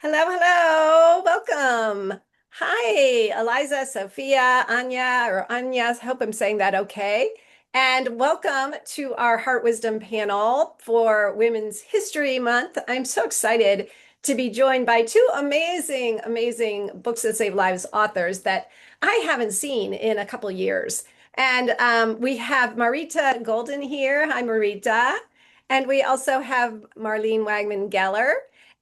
Hello, hello, welcome. Hi, Eliza, Sophia, Anya, or Anya. I hope I'm saying that okay. And welcome to our Heart Wisdom panel for Women's History Month. I'm so excited to be joined by two amazing, amazing books that save lives authors that I haven't seen in a couple years. And we have Marita Golden here. Hi, Marita. And we also have Marlene Wagman-Geller.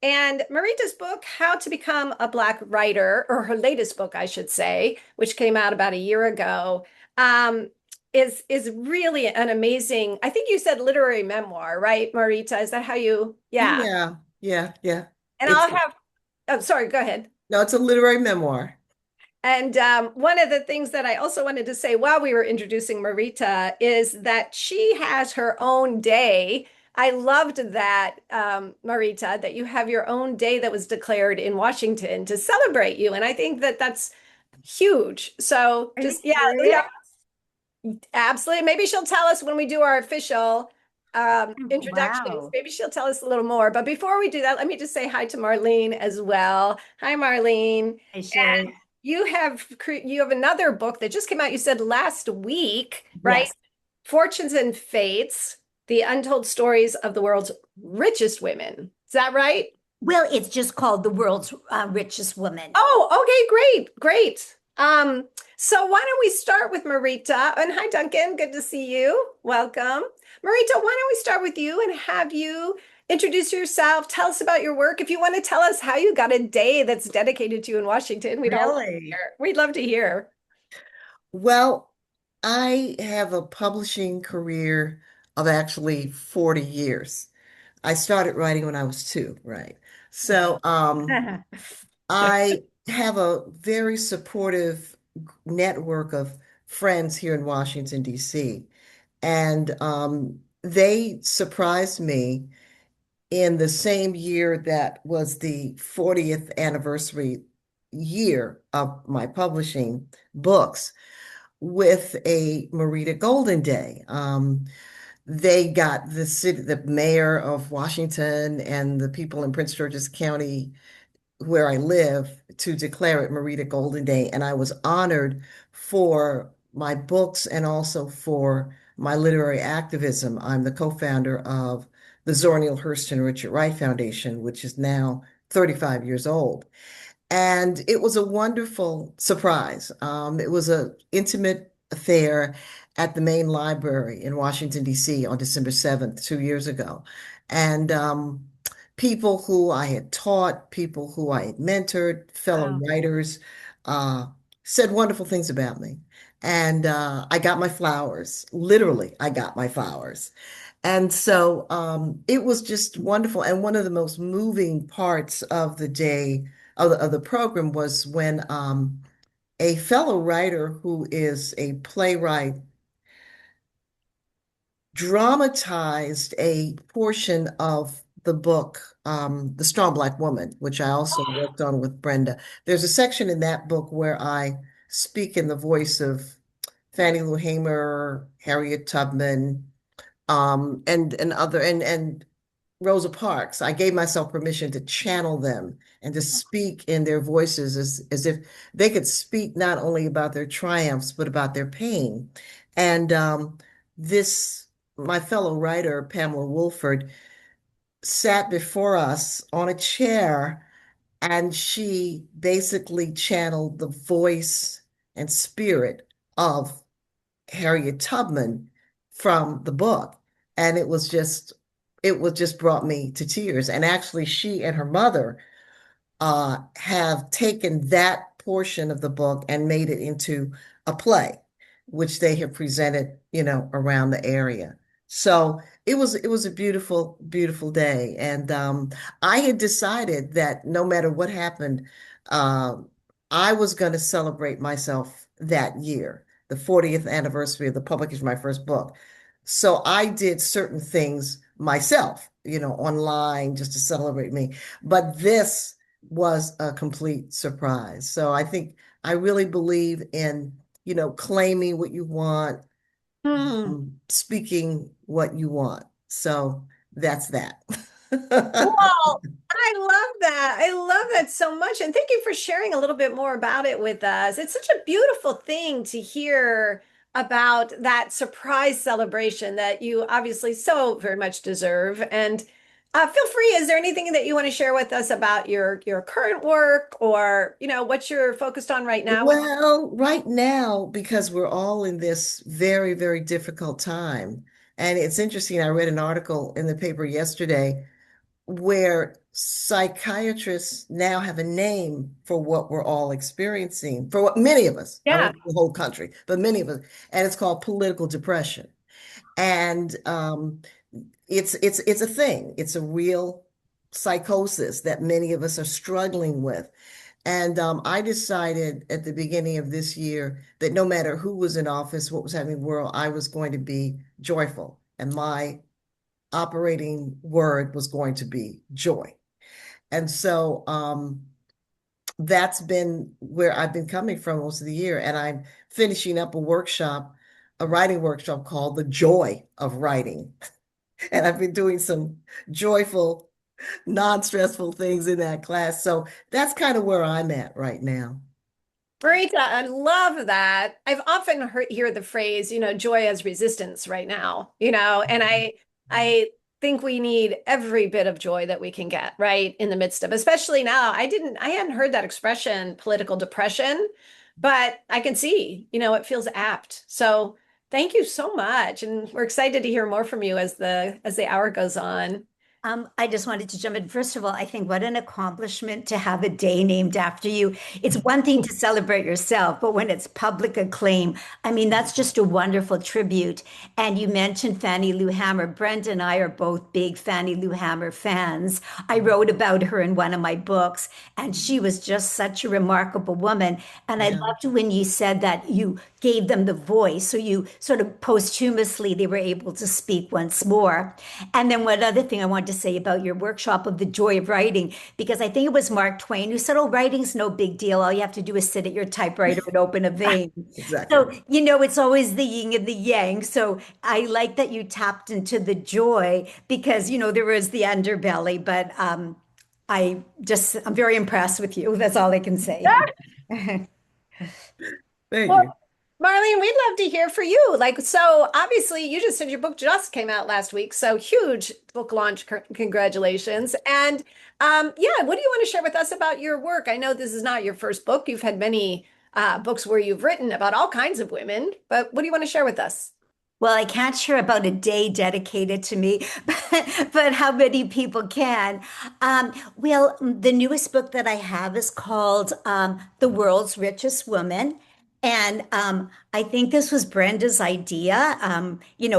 And Marita's book, How to Become a Black Writer, or her latest book, I should say, which came out about a year ago, um, is really an amazing, I think you said literary memoir, right, Marita? Is that how you, yeah. Yeah. And It's I'll have, oh, sorry, go ahead. no, it's a literary memoir. And one of the things that I also wanted to say while we were introducing Marita is that she has her own day. I loved that, Marita, that you have your own day that was declared in Washington to celebrate you. And I think that that's huge. So Are you just, yeah, serious? absolutely. Maybe she'll tell us when we do our official introductions. Wow. Maybe she'll tell us a little more. But before we do that, let me just say hi to Marlene as well. Hi, Marlene. Hey, Sherry. You have another book that just came out, you said last week, right? Yes. Fortunes and Fates, The Untold Stories of the World's Richest Women. Is that right? Well, it's just called The World's Richest Woman. Oh, okay, great, great. So why don't we start with Marita? And hi, Duncan, good to see you. Welcome. Marita, why don't we start with you and have you introduce yourself, tell us about your work. If you want to tell us how you got a day that's dedicated to you in Washington, we'd all love to Really? hear. We'd love to hear. Well, I have a publishing career of actually 40 years. I started writing when I was two, right? So, I have a very supportive network of friends here in Washington, D.C., and they surprised me in the same year that was the 40th anniversary year of my publishing books with a Marita Golden Day. They got the city, the mayor of Washington and the people in Prince George's County where I live to declare it Marita Golden Day. And I was honored for my books and also for my literary activism. I'm the co-founder of the Zora Neale Hurston Richard Wright Foundation, which is now 35 years old. And it was a wonderful surprise. It was an intimate affair at the main library in Washington, D.C. on December 7th, 2 years ago. And people who I had taught, people who I had mentored, fellow Wow. writers, uh, said wonderful things about me. And I got my flowers. Literally, I got my flowers. And so it was just wonderful. And one of the most moving parts of the day of the program was when a fellow writer who is a playwright dramatized a portion of the book, The Strong Black Woman, which I also worked on with Brenda. There's a section in that book where I speak in the voice of Fannie Lou Hamer, Harriet Tubman, and Rosa Parks. I gave myself permission to channel them and to speak in their voices as if they could speak not only about their triumphs, but about their pain. And this, my fellow writer, Pamela Woolford, sat before us on a chair and she basically channeled the voice and spirit of Harriet Tubman from the book. And it was just brought me to tears. And actually, she and her mother have taken that portion of the book and made it into a play, which they have presented, around the area. So it was a beautiful, beautiful day. And I had decided that no matter what happened, uh, I was going to celebrate myself that year, the 40th anniversary of the publication of my first book. So I did certain things myself, online just to celebrate me. But this was a complete surprise. So I think I really believe in, claiming what you want, Hmm. speaking what you want. So that's that. Well, I love that, I love that so much. And thank you for sharing a little bit more about it with us. It's such a beautiful thing to hear about that surprise celebration that you obviously so very much deserve. And feel free, is there anything that you want to share with us about your current work or, what you're focused on right now? Well, right now, because we're all in this very, very difficult time, and it's interesting, I read an article in the paper yesterday where psychiatrists now have a name for what we're all experiencing, for what many of us, I Yeah. won't say the whole country, but many of us, and it's called political depression. And it's a thing. It's a real psychosis that many of us are struggling with. And I decided at the beginning of this year that no matter who was in office, what was happening in the world, I was going to be joyful. And my operating word was going to be joy. And so that's been where I've been coming from most of the year. And I'm finishing up a workshop, a writing workshop called The Joy of Writing. And I've been doing some joyful, non-stressful things in that class. So that's kind of where I'm at right now. Marita, I love that. I've often hear the phrase, joy as resistance right now, and I think we need every bit of joy that we can get, right, in the midst of, especially now. I hadn't heard that expression, political depression, but I can see, it feels apt. So thank you so much. And we're excited to hear more from you as the hour goes on. I just wanted to jump in. First of all, I think what an accomplishment to have a day named after you. It's one thing to celebrate yourself, but when it's public acclaim, I mean, that's just a wonderful tribute. And you mentioned Fannie Lou Hamer. Brenda and I are both big Fannie Lou Hamer fans. I wrote about her in one of my books, and she was just such a remarkable woman. And I Yeah. loved when you said that you gave them the voice. So you sort of posthumously, they were able to speak once more. And then one other thing I wanted to say about your workshop of the joy of writing, because I think it was Mark Twain who said, oh, writing's no big deal. All you have to do is sit at your typewriter and open a vein. Exactly. So, it's always the yin and the yang. So I like that you tapped into the joy because, there is the underbelly, but I'm very impressed with you. That's all I can say. Thank Well, you. Marlene, we'd love to hear for you. Like, so obviously, you just said your book just came out last week. So huge book launch. Congratulations. And yeah, what do you want to share with us about your work? I know this is not your first book. You've had many books where you've written about all kinds of women, but what do you want to share with us? Well, I can't share about a day dedicated to me, but how many people can? Well, the newest book that I have is called The World's Richest Woman. And I think this was Brenda's idea.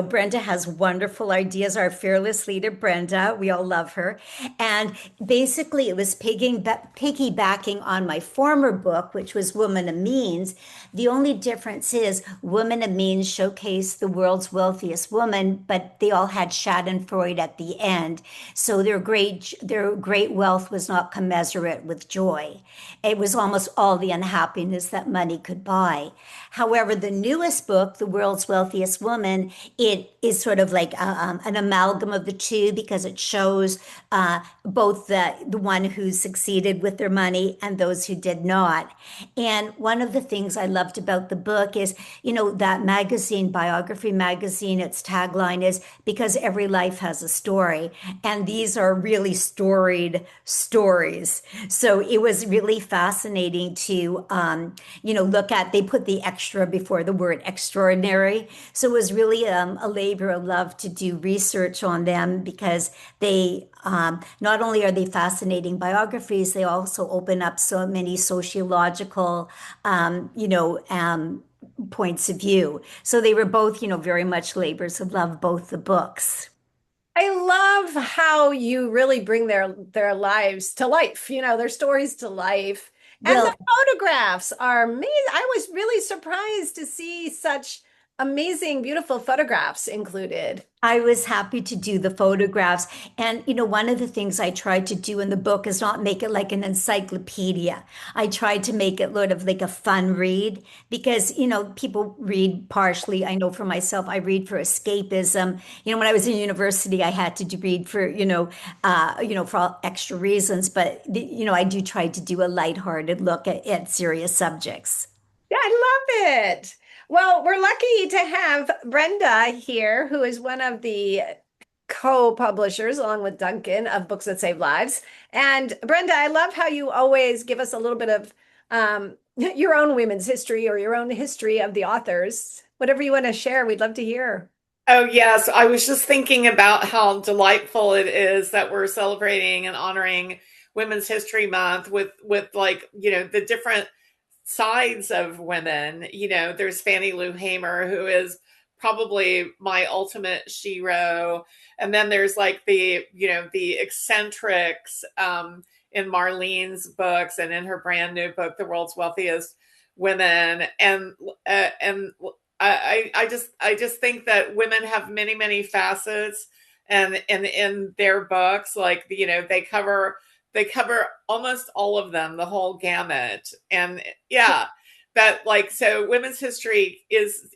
Brenda has wonderful ideas, our fearless leader, Brenda. We all love her. And basically, it was piggybacking on my former book, which was Woman of Means. The only difference is Woman of Means showcased the world's wealthiest woman, but they all had Schadenfreude at the end. So their great wealth was not commensurate with joy. It was almost all the unhappiness that money could buy. However, the newest book, The World's Wealthiest Woman, it is sort of like an amalgam of the two because it shows both the one who succeeded with their money and those who did not. And one of the things I loved about the book is, that magazine, Biography magazine, its tagline is because every life has a story. And these are really storied stories. So it was really fascinating to, look at, they put the extra before the word extraordinary. So it was really a labor of love to do research on them because they not only are they fascinating biographies, they also open up so many sociological, points of view. So they were both, very much labors of love, both the books. I love how you really bring their lives to life, their stories to life. And the Well, photographs are amazing. I was really surprised to see such amazing, beautiful photographs included. I was happy to do the photographs. And, one of the things I tried to do in the book is not make it like an encyclopedia. I tried to make it sort of like a fun read because, people read partially. I know for myself, I read for escapism. When I was in university, I had to read for, for all extra reasons. But, I do try to do a lighthearted look at serious subjects. Yeah, I love it. Well, we're lucky to have Brenda here, who is one of the co-publishers, along with Duncan, of Books That Save Lives. And Brenda, I love how you always give us a little bit of your own women's history or your own history of the authors. Whatever you want to share, we'd love to hear. Oh, yes. I was just thinking about how delightful it is that we're celebrating and honoring Women's History Month with like, the different sides of women. There's Fannie Lou Hamer, who is probably my ultimate shero. And then there's like the eccentrics in Marlene's books and in her brand new book, The World's Wealthiest Women. And I just think that women have many, many facets, and in their books, like they cover almost all of them, the whole gamut. And yeah, that like, so women's history is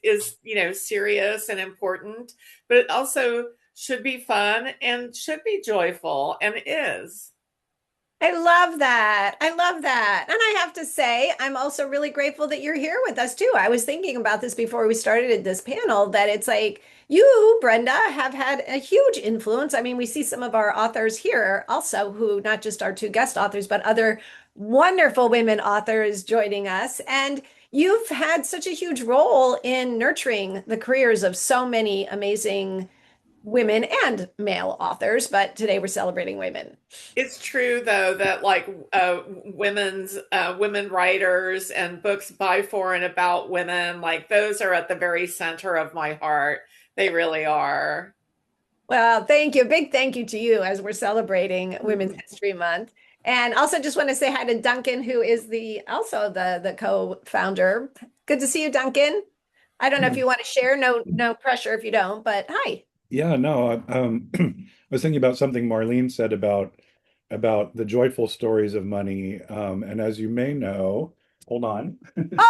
serious and important, but it also should be fun and should be joyful, and is. I love that. I love that. And I have to say, I'm also really grateful that you're here with us too. I was thinking about this before we started this panel, that it's like you, Brenda, have had a huge influence. I mean, we see some of our authors here also, who not just our two guest authors, but other wonderful women authors joining us. And you've had such a huge role in nurturing the careers of so many amazing women and male authors, but today we're celebrating women. It's true though that like women writers and books by, for, and about women, like those are at the very center of my heart. They really are. Well, thank you. Big thank you to you as we're celebrating Women's History Month. And also just want to say hi to Duncan, who is the also the co-founder. Good to see you, Duncan. I don't know if you want to share. No pressure if you don't, but hi. Yeah, no, I was thinking about something Marlene said about the joyful stories of money. And as you may know, hold on. Good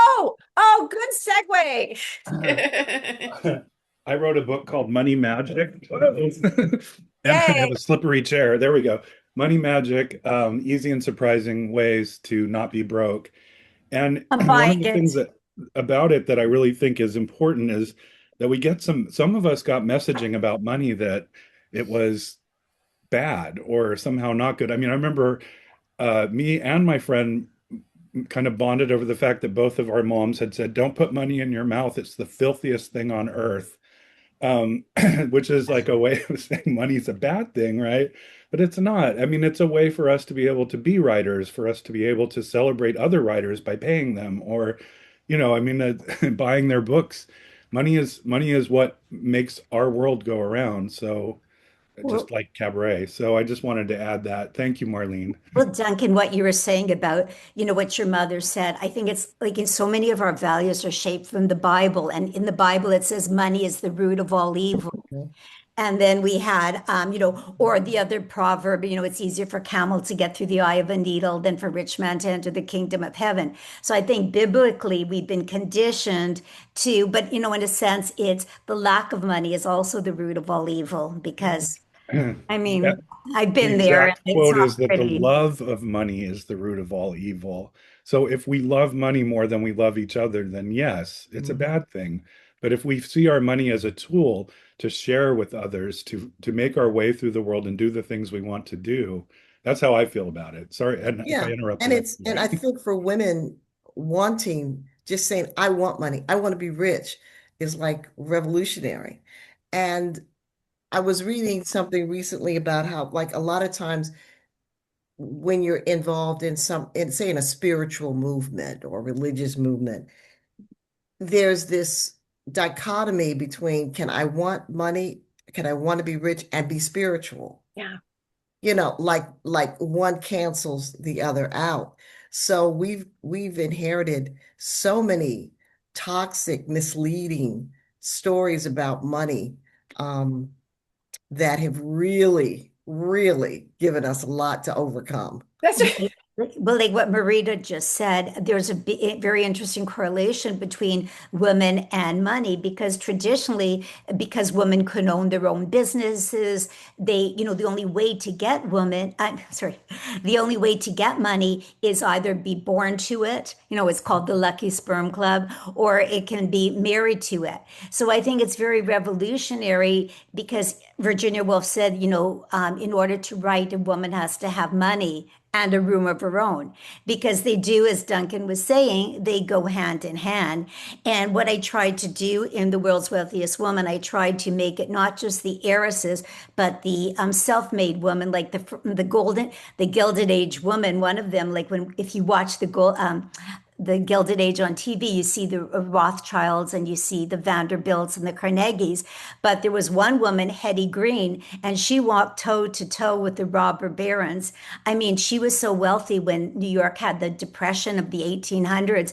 segue. I wrote a book called Money Magic. And I Yay. have a slippery chair. There we go. Money Magic, easy and surprising ways to not be broke. And I'm one of buying the things it. that about it that I really think is important is that we get some of us got messaging about money that it was bad or somehow not good. I mean, I remember me and my friend kind of bonded over the fact that both of our moms had said, "Don't put money in your mouth. It's the filthiest thing on earth." um, which is like a way of saying money's a bad thing, right? But it's not. I mean, it's a way for us to be able to be writers, for us to be able to celebrate other writers by paying them, or, I mean, buying their books. Money is what makes our world go around. So just Well, like cabaret. So I just wanted to add that. Thank you, Marlene. well, Duncan, what you were saying about, what your mother said, I think it's like in so many of our values are shaped from the Bible. And in the Bible, it says money is the root of all evil. And then we had, or the other proverb, it's easier for camel to get through the eye of a needle than for rich man to enter the kingdom of heaven. So I think biblically we've been conditioned to, but in a sense, it's the lack of money is also the root of all evil because, I Yeah, mean, I've the been there and exact it's quote not is that the pretty. love of money is the root of all evil. So if we love money more than we love each other, then yes, it's a Mhm. bad thing. But if we see our money as a tool to share with others, to make our way through the world and do the things we want to do, that's how I feel about it. Sorry, and if I Yeah. And interrupted, I'm and I sorry. think for women wanting, just saying, I want money, I want to be rich is like revolutionary. And I was reading something recently about how, like, a lot of times when you're involved in say, in a spiritual movement or religious movement, there's this dichotomy between can I want money, can I want to be rich and be spiritual? Yeah. Like one cancels the other out. So we've inherited so many toxic, misleading stories about money um, that have really, really given us a lot to overcome. That's Right. Well, like what Marita just said, there's a very interesting correlation between women and money because traditionally, because women couldn't own their own businesses, the only way to get I'm sorry, the only way to get money is either be born to it, it's called the Lucky Sperm Club, or it can be married to it. So I think it's very revolutionary because Virginia Woolf said, in order to write, a woman has to have money and a room of her own because they do, as Duncan was saying, they go hand in hand. And what I tried to do in The World's Wealthiest Woman, I tried to make it not just the heiresses, but the self-made woman, like the Gilded Age woman. One of them, like if you watch the Gilded Age on TV, you see the Rothschilds and you see the Vanderbilts and the Carnegies. But there was one woman, Hetty Green, and she walked toe to toe with the robber barons. I mean, she was so wealthy when New York had the Depression of the 1800s.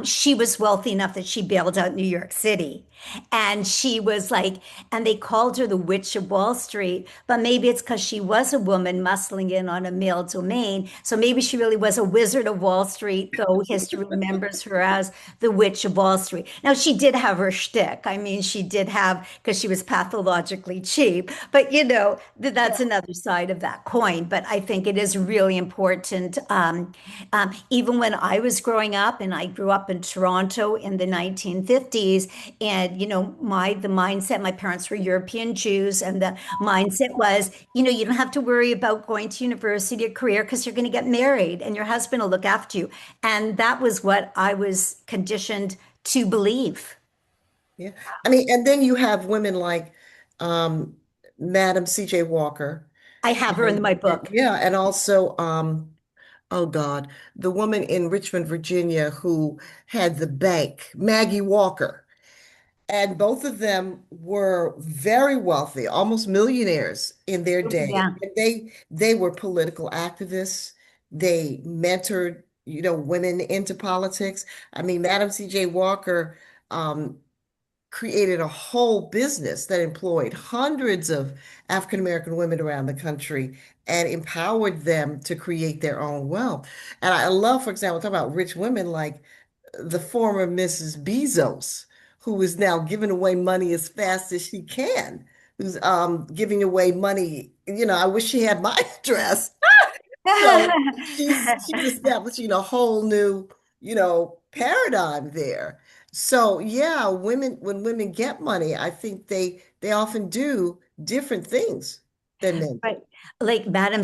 She was wealthy enough that she bailed out New York City. And she was like, and they called her the Witch of Wall Street, but maybe it's because she was a woman muscling in on a male domain. So maybe she really was a wizard of Wall Street, though history remembers her as the Witch of Wall Street. Now, she did have her shtick. I mean, she did have, because she was pathologically cheap, but that's another side of that coin. But I think it is really important. Even when I was growing up, and I grew up in Toronto in the 1950s, and the mindset, my parents were European Jews, and the mindset was, you don't have to worry about going to university or career because you're going to get married and your husband will look after you. And that was what I was conditioned to believe. Yeah. I mean, and then you have women like um, Madam C.J. Walker. I have her in my book. Yeah, and also, oh God, the woman in Richmond, Virginia, who had the bank, Maggie Walker. And both of them were very wealthy, almost millionaires in their day. Yeah. And they were political activists. They mentored, women into politics. I mean, Madam C.J. Walker um, created a whole business that employed hundreds of African American women around the country and empowered them to create their own wealth. And I love, for example, talk about rich women like the former Mrs. Bezos, who is now giving away money as fast as she can, who's giving away money. I wish she had my address. So she's establishing a whole new, paradigm there. So yeah, when women get money, I think they often do different things than men. Right. Like Madam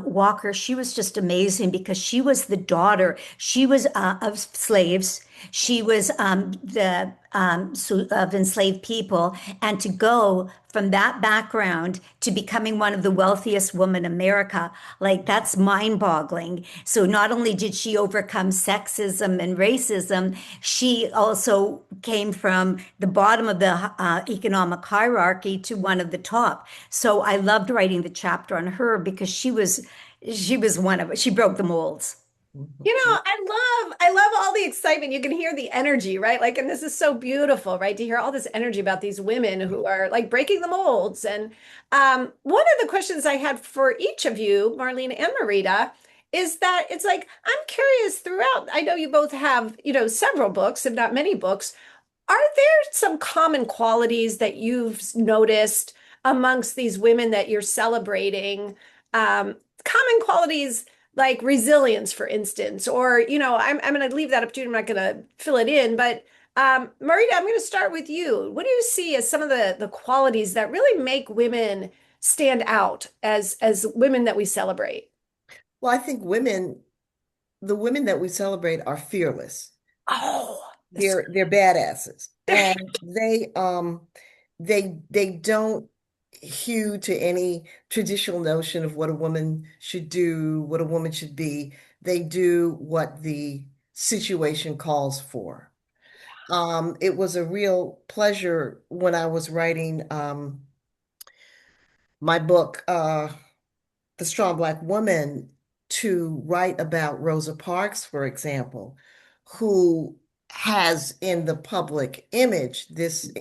Walker, she was just amazing because she was the daughter. She was of slaves. She was of enslaved people. And to go from that background to becoming one of the wealthiest women in America, like that's mind-boggling. So not only did she overcome sexism and racism, she also came from the bottom of the economic hierarchy to one of the top. So I loved writing the chapter on her because she was she broke the molds. I love all the excitement. You can hear the energy, right? Like, and this is so beautiful, right? To hear all this energy about these women who are like breaking the molds. And one of the questions I had for each of you, Marlene and Marita, is that it's like, I'm curious throughout. I know you both have, several books, if not many books. Are there some common qualities that you've noticed amongst these women that you're celebrating? Common qualities like resilience, for instance, or, I'm going to leave that up to you. I'm not going to fill it in, but Marita, I'm going to start with you. What do you see as some of the qualities that really make women stand out as women that we celebrate? Well, I think the women that we celebrate are fearless. Oh, They're badasses, and they don't hew to any traditional notion of what a woman should do, what a woman should be. They do what the situation calls for. It was a real pleasure when I was writing my book, The Strong Black Woman, to write about Rosa Parks, for example, who has in the public image this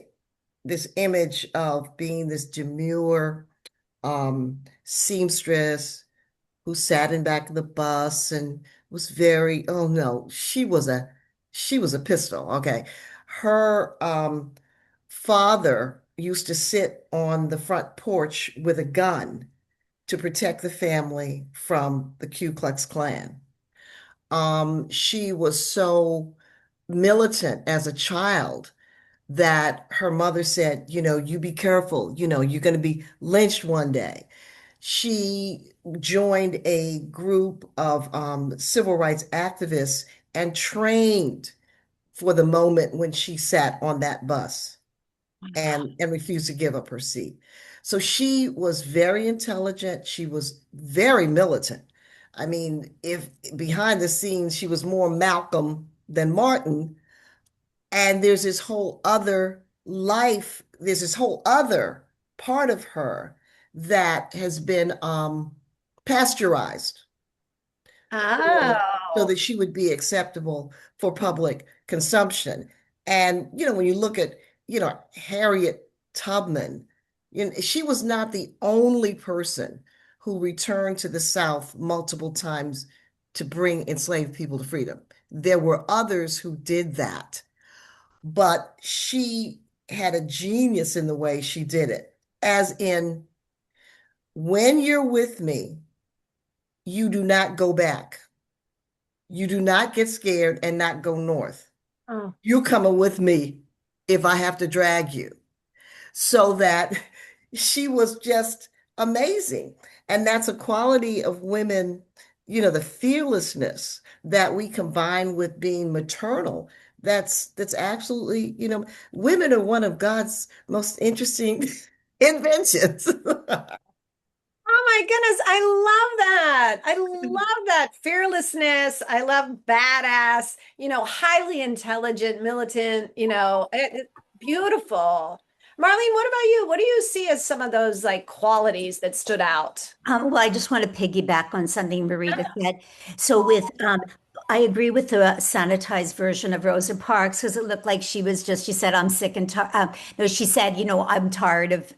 this image of being this demure seamstress who sat in back of the bus and was very, oh no, she was a pistol. Okay. Her father used to sit on the front porch with a gun to protect the family from the Ku Klux Klan. She was so militant as a child that her mother said, you be careful, you're going to be lynched one day. She joined a group of civil rights activists and trained for the moment when she sat on that bus and refused to give up her seat. So she was very intelligent. She was very militant. I mean, if behind the scenes she was more Malcolm than Martin, and there's this whole other life, there's this whole other part of her that has been pasteurized so Oh. that she would be acceptable for public consumption. And, when you look at, Harriet Tubman, she was not the only person who returned to the South multiple times to bring enslaved people to freedom. There were others who did that, but she had a genius in the way she did it, as in, when you're with me, you do not go back. You do not get scared and not go north. Oh. You're coming with me if I have to drag you. So that she was just amazing. And that's a quality of women, the fearlessness that we combine with being maternal. That's absolutely, women are one of God's most interesting inventions. Oh my goodness, I love that. I love that fearlessness. I love badass, highly intelligent, militant, beautiful. Marlene, what about you? What do you see as some of those like qualities that stood out? Well, I just want to piggyback on something Marita said. So I agree with the sanitized version of Rosa Parks because it looked like she said, I'm sick and tired. No, she said, I'm tired of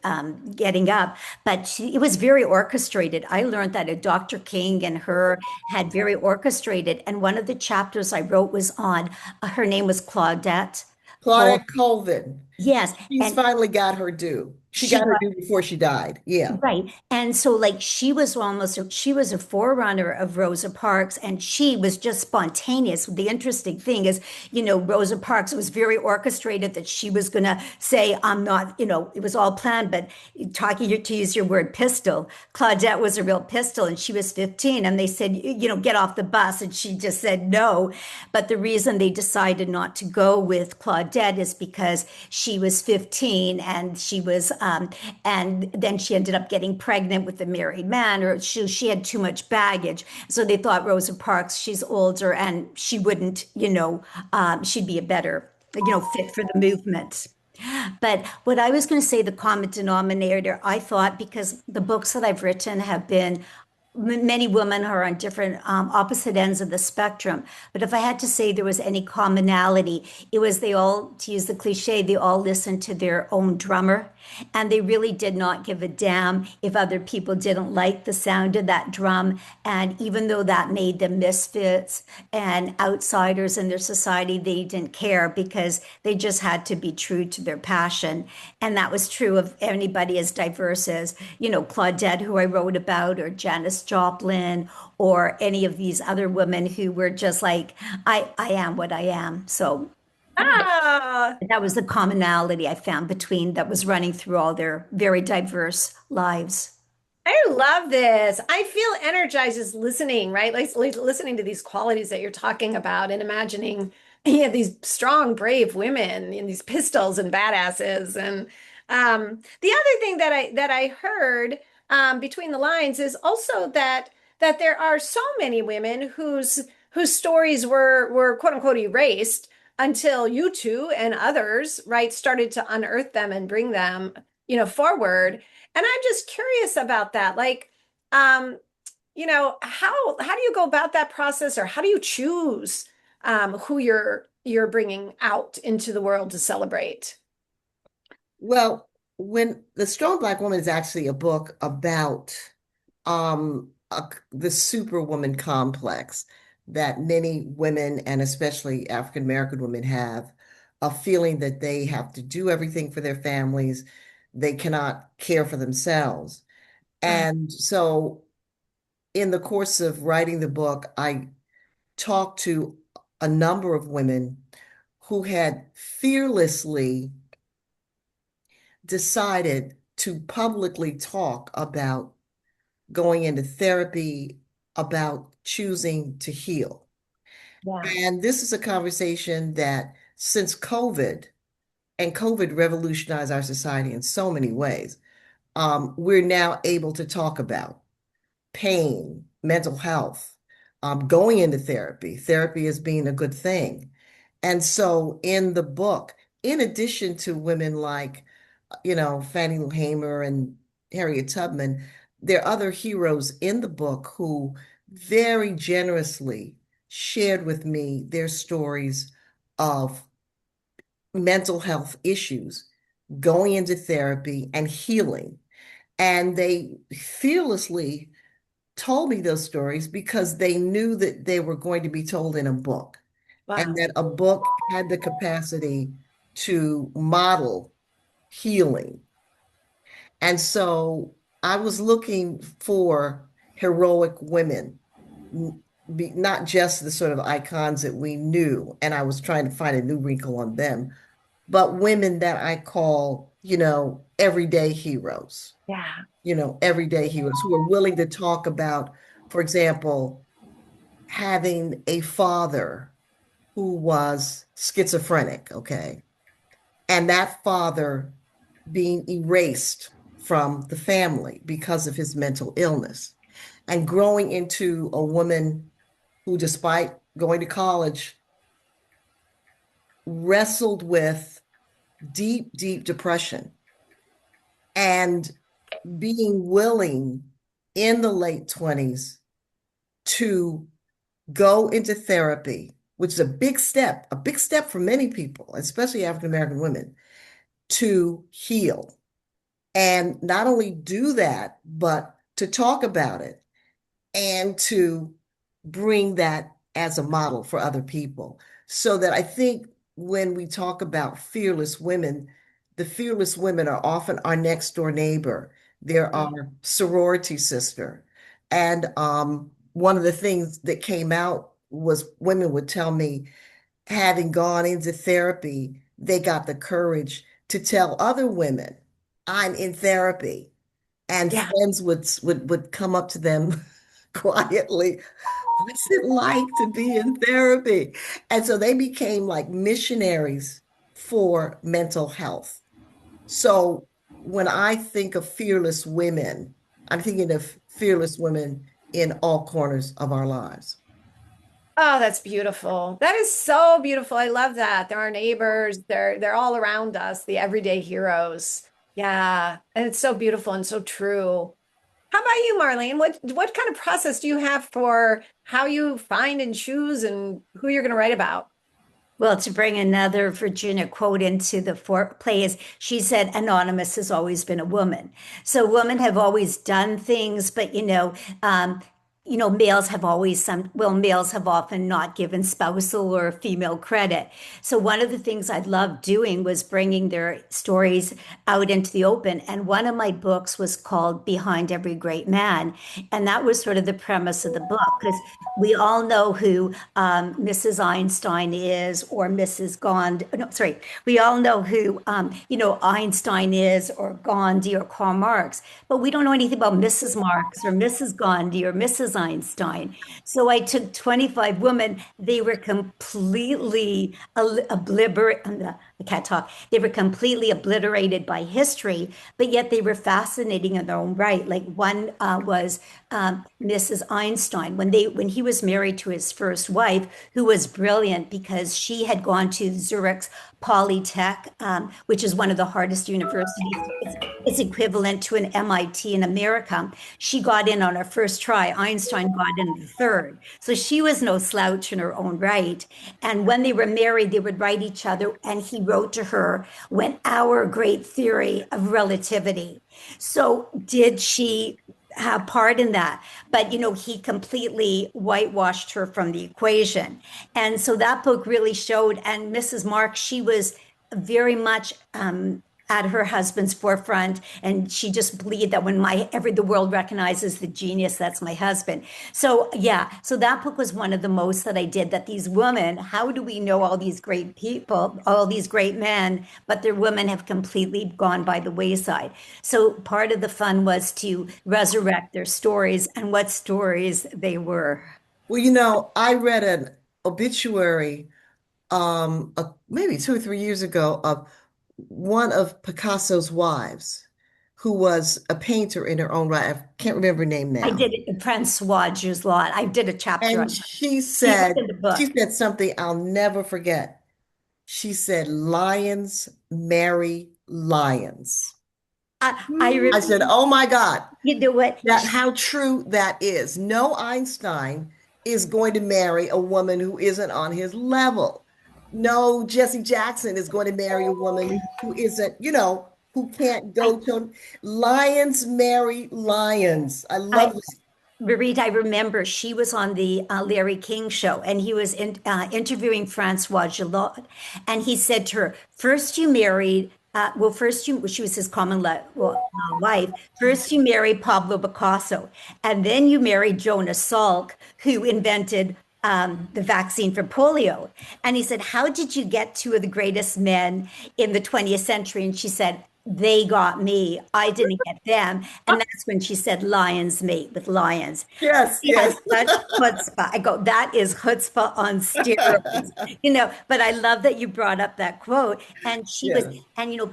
getting up. But it was very orchestrated. I learned that Dr. King and her had very orchestrated. And one of the chapters I wrote was on, her name was Claudette Cole. Claudette Colvin, Yes. she's And finally got her due. She she got her due before she died. Yeah. Right. And so like she was a forerunner of Rosa Parks and she was just spontaneous. The interesting thing is, Rosa Parks was very orchestrated that she was gonna say, I'm not, it was all planned, but to use your word pistol, Claudette was a real pistol and she was 15 and they said, get off the bus and she just said no. But the reason they decided not to go with Claudette is because she was 15 and and then she ended up getting pregnant with a married man, or she had too much baggage. So they thought Rosa Parks, she's older and she wouldn't, she'd be a better, fit for the movement. But what I was going to say, the common denominator, I thought, because the books that I've written have been many women are on different opposite ends of the spectrum. But if I had to say there was any commonality, it was they all, to use the cliche, they all listened to their own drummer. And they really did not give a damn if other people didn't like the sound of that drum. And even though that made them misfits and outsiders in their society, they didn't care because they just had to be true to their passion. And that was true of anybody as diverse as, Claudette, who I wrote about, or Janis Joplin, or any of these other women who were just like, I am what I am. So Ah, that was the commonality I found between that was running through all their very diverse lives. I love this. I feel energized just listening, right? Like listening to these qualities that you're talking about and imagining, these strong, brave women and these pistols and badasses. And the other thing that I heard between the lines is also that there are so many women whose stories were quote unquote erased until you two and others, right, started to unearth them and bring them, forward. And I'm just curious about that. Like, how do you go about that process, or how do you choose who you're bringing out into the world to celebrate? Well, when The Strong Black Woman is actually a book about the superwoman complex that many women and especially African American women have, a feeling that they have to do everything for their families, they cannot care for themselves. Uh, And so in the course of writing the book, I talked to a number of women who had fearlessly decided to publicly talk about going into therapy, about choosing to heal. yeah. And this is a conversation that since COVID, and COVID revolutionized our society in so many ways, we're now able to talk about pain, mental health, going into therapy, therapy as being a good thing. And so in the book, in addition to women like, Fannie Lou Hamer and Harriet Tubman, there are other heroes in the book who very generously shared with me their stories of mental health issues, going into therapy and healing. And they fearlessly told me those stories because they knew that they were going to be told in a book and Wow. that a book had the capacity to model healing. And so I was looking for heroic women, not just the sort of icons that we knew, and I was trying to find a new wrinkle on them, but women that I call, everyday heroes, Yeah. everyday heroes who are willing to talk about, for example, having a father who was schizophrenic, okay? And that father being erased from the family because of his mental illness and growing into a woman who, despite going to college, wrestled with deep, deep depression and being willing in the late 20s to go into therapy, which is a big step for many people, especially African American women, to heal. And not only do that, but to talk about it and to bring that as a model for other people. So that I think when we talk about fearless women, the fearless women are often our next door neighbor. They're our sorority sister. And one of the things that came out was women would tell me, having gone into therapy, they got the courage to tell other women, I'm in therapy. And Yeah. friends would come up to them quietly, what's it like to be in therapy? And so they became like missionaries for mental health. So when I think of fearless women, I'm thinking of fearless women in all corners of our lives. Oh, that's beautiful. That is so beautiful. I love that. They're our neighbors. They're all around us, the everyday heroes. Yeah. And it's so beautiful and so true. How about you, Marlene? What kind of process do you have for how you find and choose and who you're going to write about? Well, to bring another Virginia quote into the play is she said, Anonymous has always been a woman. So women have always done things, but males have always males have often not given spousal or female credit. So one of the things I loved doing was bringing their stories out into the open. And one of my books was called Behind Every Great Man. And that was sort of the premise of the book, because we all know who Mrs. Einstein is or Mrs. Gandhi. No, sorry. We all know who, Einstein is or Gandhi or Karl Marx, but we don't know anything about Mrs. Marx or Mrs. Gandhi or Mrs. Einstein. So I took 25 women. They were completely obliterated. I can't talk. They were completely obliterated by history, but yet they were fascinating in their own right. Like one was Mrs. Einstein when he was married to his first wife, who was brilliant because she had gone to Zurich's Polytech, which is one of the hardest universities. It's equivalent to an MIT in America. She got in on her first try. Einstein got in the third. So she was no slouch in her own right. And when they were married, they would write each other, and he wrote to her when our great theory of relativity. So did she have part in that? But he completely whitewashed her from the equation. And so that book really showed, and Mrs. Marks, she was very much at her husband's forefront, and she just believed that when the world recognizes the genius, that's my husband. So yeah, so that book was one of the most that I did. That these women, how do we know all these great people, all these great men, but their women have completely gone by the wayside? So part of the fun was to resurrect their stories and what stories they were. Well, I read an obituary maybe 2 or 3 years ago of one of Picasso's wives, who was a painter in her own right. I can't remember her name I now. did it, Francois Gislot. I did a chapter And on her. She was in the she book. said something I'll never forget. She said, "Lions marry lions." I I said, remember, "Oh my God, you know what? that how true that is." No Einstein is going to marry a woman who isn't on his level. No Jesse Jackson is going to marry a woman who isn't, who can't I, go to lions marry lions. I I, love this. Marita, I remember she was on the Larry King show, and he was interviewing Francois Gillot, and he said to her, first you married, she was his wife. First you married Pablo Picasso, and then you married Jonas Salk, who invented the vaccine for polio. And he said, how did you get two of the greatest men in the 20th century? And she said, they got me. I didn't get them. And that's when she said, lions mate with lions. So Yes, she has yes. such chutzpah. I go, that is chutzpah on steroids. But I love that you brought up that quote. And Yeah.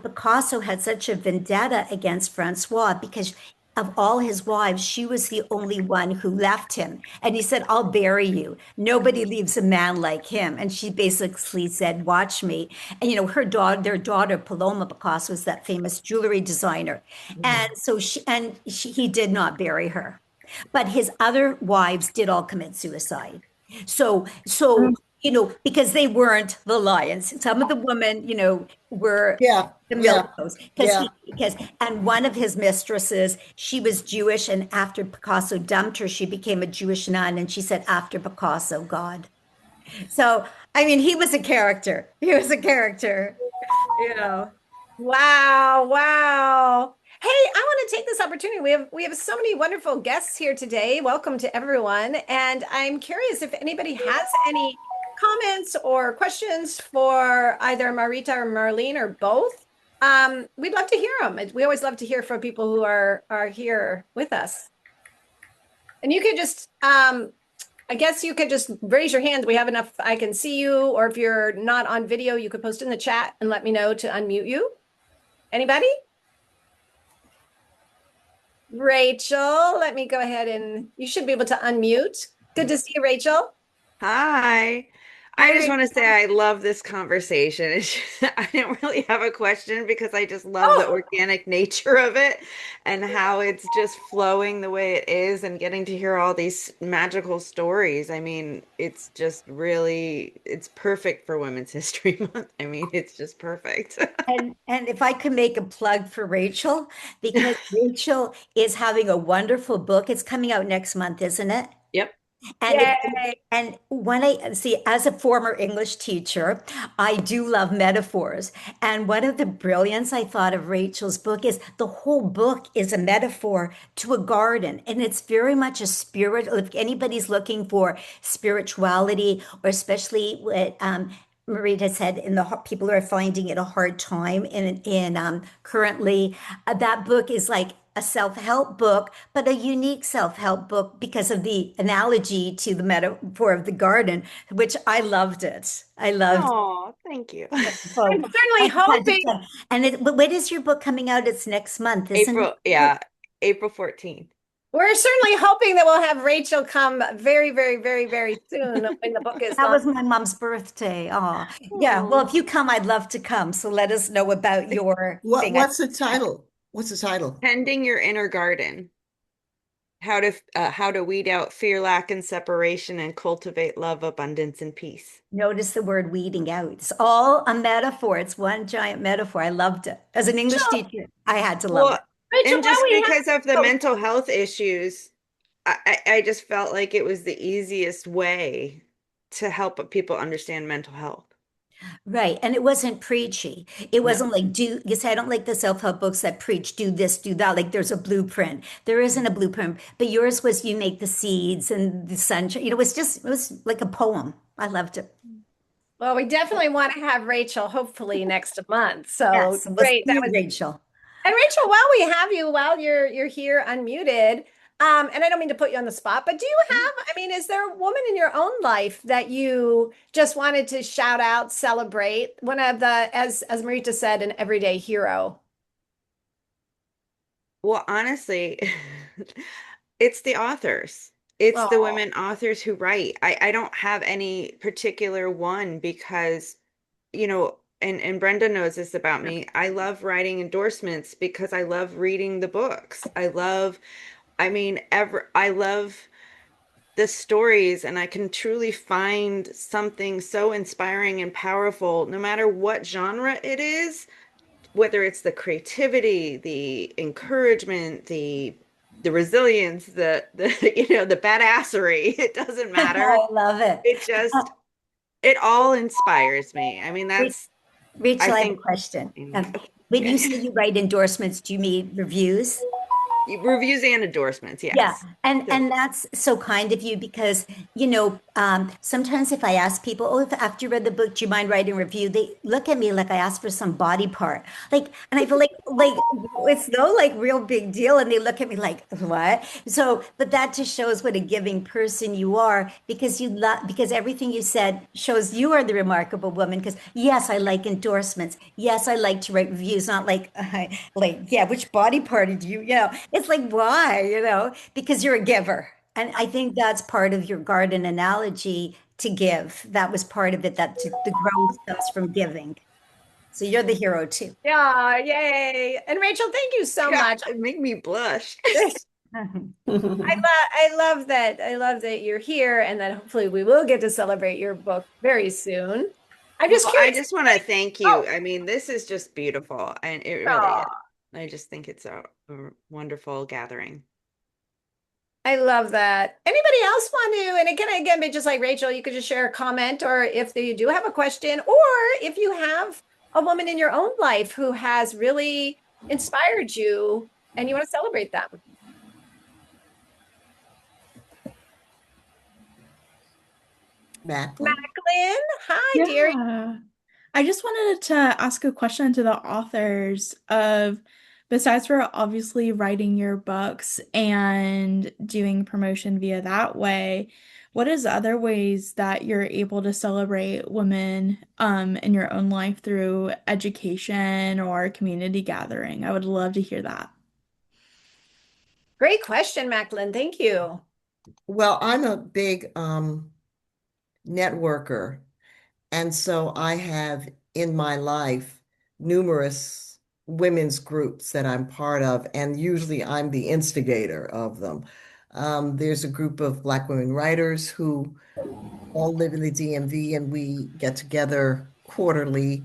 Picasso had such a vendetta against Francois because of all his wives, she was the only one who left him. And he said, I'll bury you. Nobody leaves a man like him. And she basically said, watch me. And their daughter, Paloma Picasso, was that famous jewelry designer. And so he did not bury her. But his other wives did all commit suicide. So, because they weren't the lions. Some of the women, were Yeah, the yeah, milkos yeah. and one of his mistresses, she was Jewish, and after Picasso dumped her, she became a Jewish nun, and she said, after Picasso, God. So, I mean, he was a character. He was a character, you know. Wow, wow. Hey, I want to take this opportunity. We have so many wonderful guests here today. Welcome to everyone. And I'm curious if anybody has any comments or questions for either Marita or Marlene or both. We'd love to hear them. We always love to hear from people who are here with us. And you could just I guess you could just raise your hand. We have enough. I can see you, or if you're not on video, you could post in the chat and let me know to unmute you. Anybody? Rachel, let me go ahead and you should be able to unmute. Good to see you, Rachel. Hi. Hi, I just want to Rachel. say I love this conversation. I didn't really have a question because I just love the Oh, organic nature of it and how it's just flowing the way it is and getting to hear all these magical stories. I mean, it's just really, it's perfect for Women's History Month. I mean, it's just perfect. And if I could make a plug for Rachel, because Rachel is having a wonderful book. It's coming out next month, isn't it? Yep. And yay. when I see, as a former English teacher, I do love metaphors. And one of the brilliance I thought of Rachel's book is the whole book is a metaphor to a garden. And it's very much a spirit. If anybody's looking for spirituality, or especially what Marita said, people are finding it a hard time in currently, that book is like a self-help book, but a unique self-help book because of the analogy to the metaphor of the garden, which I loved it. I loved Oh, thank you. it. So, I'm certainly hoping and when is your book coming out? It's next month, isn't April, it? yeah, April 14th. we're certainly hoping that we'll have Rachel come very, very, very, very soon when the book is That launched. was my mom's birthday. Oh, yeah. Well, Oh. if you come, I'd love to come. So let us know about your thing. What's the title? What's the title? Tending Your Inner Garden. how to weed out fear, lack, and separation, and cultivate love, abundance, and peace. Notice the word weeding out. It's all a metaphor. It's one giant metaphor. I loved it. As an English Rachel, teacher, I had to love Well, it. Rachel, and while just we have, because of the oh, mental health issues, I just felt like it was the easiest way to help people understand mental health. Right. And it wasn't preachy. It No. wasn't like, do, because I don't like the self-help books that preach, do this, do that. Like there's a blueprint. There isn't a blueprint, but yours was you make the seeds and the sunshine. You know, it was like a poem. I loved it. well, we definitely want to have Rachel hopefully next month. So Yes. We'll see great. That you, was, Rachel. and Rachel, while we have you, while you're here unmuted, and I don't mean to put you on the spot, but do you have, I mean, is there a woman in your own life that you just wanted to shout out, celebrate? One of the, as Marita said, an everyday hero. Well, honestly, it's the authors. It's the Oh, women authors who write. I don't have any particular one because, and Brenda knows this about me. I love writing endorsements because I love reading the books. I love the stories, and I can truly find something so inspiring and powerful, no matter what genre it is, whether it's the creativity, the encouragement, the resilience, the the badassery, it doesn't matter. I love it. It Uh, just it all inspires me. I mean, Ra- I Rachel, I have a think question. oh, When you okay. say you write endorsements, do you mean reviews? Reviews and endorsements, Yeah, yes. and So, that's so kind of you because sometimes if I ask people, oh, if after you read the book, do you mind writing a review? They look at me like I asked for some body part, like, and I feel like it's no like real big deal, and they look at me like what? So, but that just shows what a giving person you are because you love because everything you said shows you are the remarkable woman. Because yes, I like endorsements. Yes, I like to write reviews. Not like like yeah, which body part did you? You know, it's like why? You know because you're a giver. And I think that's part of your garden analogy to give. That was part of it, that the growth comes from giving. So you're the hero too. yeah, yay. And Rachel, thank you so God, much. it made me blush. I love that. I love that you're here and that hopefully we will get to celebrate your book very soon. I'm Well, just I curious. just want to thank you. Oh, I mean, this is just beautiful, and it really is. aw, I just think it's a wonderful gathering. I love that. Anybody else want to? And again, but just like Rachel, you could just share a comment, or if you do have a question, or if you have a woman in your own life who has really inspired you and you want to celebrate them. Macklin. Macklin, hi, dear. Yeah. I just wanted to ask a question to the authors of, besides for obviously writing your books and doing promotion via that way, what is other ways that you're able to celebrate women in your own life through education or community gathering? I would love to hear that. Great question, Macklin. Thank you. Well, I'm a big networker. And so I have in my life numerous women's groups that I'm part of, and usually I'm the instigator of them. There's a group of Black women writers who all live in the DMV, and we get together quarterly.